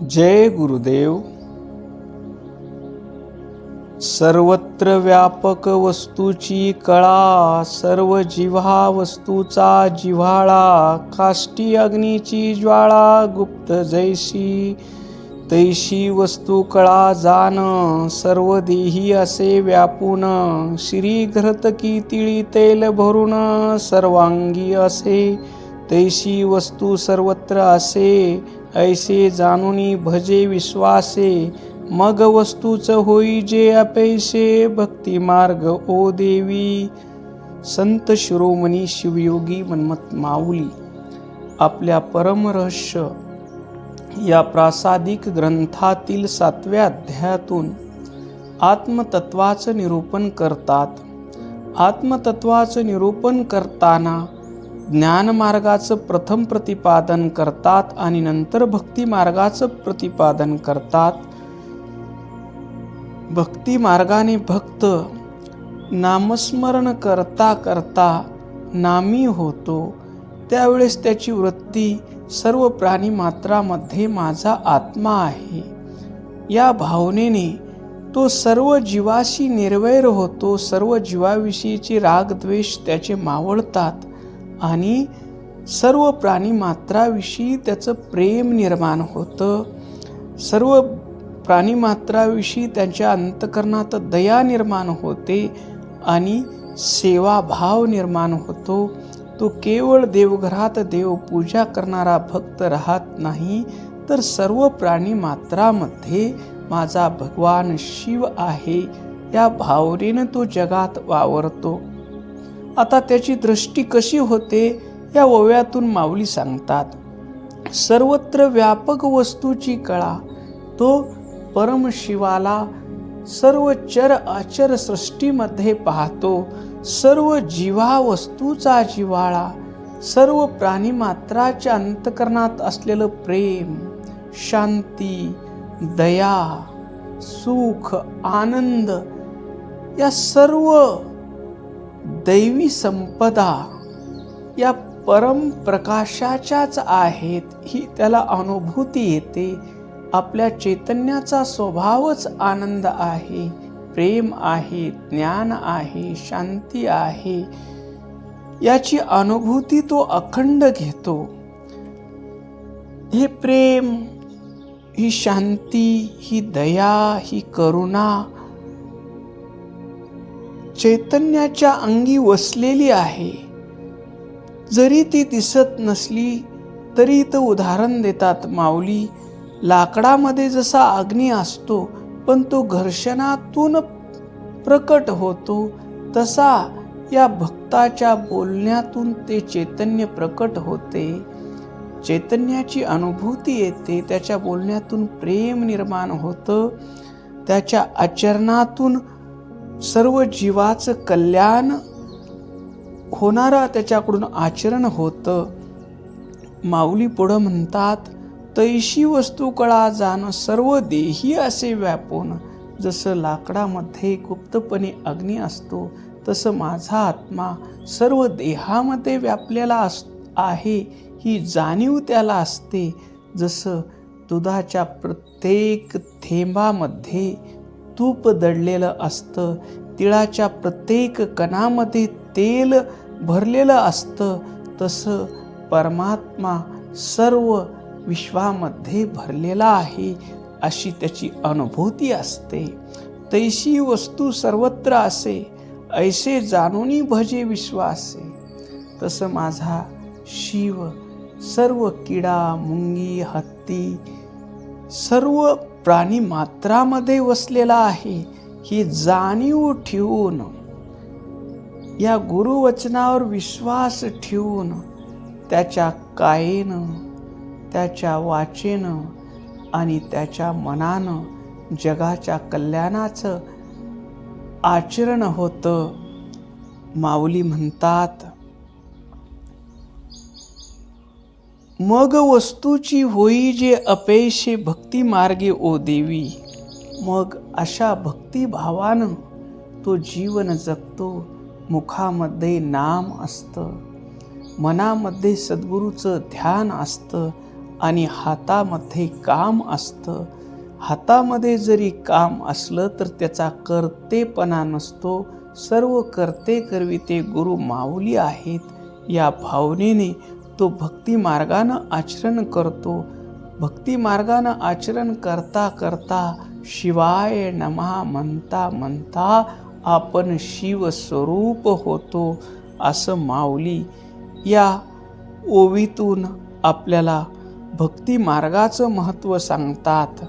जय गुरुदेव. सर्वत्र व्यापक वस्तूची कळा, सर्व जिव्हा वस्तूचा जिव्हाळा, काष्टी अग्नीची ज्वाळा, गुप्त जैशी तैशी वस्तू कळा जाण, सर्व देही असे व्यापून, श्री घृत की तिळी तेल भरून, सर्वांगी असे तैशी वस्तू सर्वत्र असे, ऐसे जाणूनी भजे विश्वासे, मग वस्तूच होई जे अपैसे, भक्ती मार्ग ओ देवी. संत शिरोमणी शिवयोगी मन्मथ माऊली आपल्या परमरहस्य या प्रासादिक ग्रंथातील 7व्या अध्यायातून आत्मतत्वाचं निरूपण करतात. आत्मतत्वाचं निरूपण करताना ज्ञानमार्गाचं प्रथम प्रतिपादन करतात आणि नंतर भक्ती मार्गाचं प्रतिपादन करतात. भक्ती मार्गाने भक्त नामस्मरण करता करता नामी होतो. त्यावेळेस त्याची वृत्ती सर्व प्राणी मात्रामध्ये माझा आत्मा आहे या भावनेने तो सर्व जीवाशी निर्वैर होतो. सर्व जीवाविषयीचे राग द्वेष त्याचे मावळतात आणि सर्व प्राणी मात्राविषयी त्याचं प्रेम निर्माण होतं. सर्व प्राणी मात्राविषयी त्यांच्या अंतःकरणात दया निर्माण होते आणि सेवाभाव निर्माण होतो. तो केवळ देवघरात देवपूजा करणारा भक्त राहत नाही, तर सर्व प्राणी मात्रामध्ये माझा भगवान शिव आहे या भावनेनं तो जगात वावरतो. आता त्याची दृष्टी कशी होते या ओव्यातून माऊली सांगतात. सर्वत्र व्यापक वस्तूची कळा, तो परमशिवाला सर्व चर अचर सृष्टीमध्ये पाहतो. सर्व जीवा वस्तूचा जिव्हाळा, सर्व प्राणी मात्राच्या अंतःकरणात असलेलं प्रेम, शांती, दया, सुख, आनंद या सर्व दैवी संपदा या परम प्रकाशाच्याच आहेत ही त्याला अनुभूती येते. आपल्या चैतन्याचा स्वभावच आनंद आहे, प्रेम आहे, ज्ञान आहे, शांती आहे याची अनुभूती तो अखंड घेतो. हे प्रेम, ही शांती, ही दया, ही करुणा चैतन्याच्या अंगी वसलेली आहे. जरी ती दिसत नसली तरी इथं उदाहरण देतात माऊली. लाकडामध्ये जसा अग्नी असतो पण तो घर्षणातून प्रकट होतो, तसा या भक्ताच्या बोलण्यातून ते चैतन्य प्रकट होते. चैतन्याची अनुभूती येते, त्याच्या बोलण्यातून प्रेम निर्माण होतं, त्याच्या आचरणातून सर्व जीवाचं कल्याण होणारा त्याच्याकडून आचरण होतं. माऊली पुढं म्हणतात, तैशी वस्तू कळा जाण, सर्व देही असे व्यापून. जसं लाकडामध्ये गुप्तपणे अग्नी असतो तसं माझा आत्मा सर्व देहामध्ये व्यापलेला आहे ही जाणीव त्याला असते. जसं दुधाच्या प्रत्येक थेंबामध्ये तूप दडलेलं असतं, तिळाच्या प्रत्येक कणामध्ये तेल भरलेलं असतं, तसं परमात्मा सर्व विश्वामध्ये भरलेला आहे अशी त्याची अनुभूती असते. तैशी वस्तू सर्वत्र असे, ऐसे जाणूनी भजे विश्वासे. तसं माझा शिव सर्व किडा मुंगी हत्ती सर्व प्राणी मात्रामध्ये वसलेला आहे ही जाणीव ठेवून, या गुरुवचनावर विश्वास ठेवून त्याच्या कायेनं, त्याच्या वाचेनं आणि त्याच्या मनानं जगाच्या कल्याणाचं आचरण होतं. माऊली म्हणतात, मग वस्तूची होई जे अपयशे, भक्ती मार्गे ओ देवी. मग अशा भक्तिभावानं तो जीवन जगतो. मुखामध्ये नाम असतं, मनामध्ये सद्गुरूचं ध्यान असतं आणि हातामध्ये काम असतं. हातामध्ये जरी काम असलं तर त्याचा कर्तेपणा नसतो. सर्व कर्ते करविते गुरु माऊली आहेत. या भावनेने तो भक्ती मार्गानं आचरण करतो. भक्ती मार्गानं आचरण करता करता शिवाय नमः म्हणता म्हणता आपण शिवस्वरूप होतो, असं माऊली या ओवीतून आपल्याला भक्ती मार्गाचं महत्त्व सांगतात.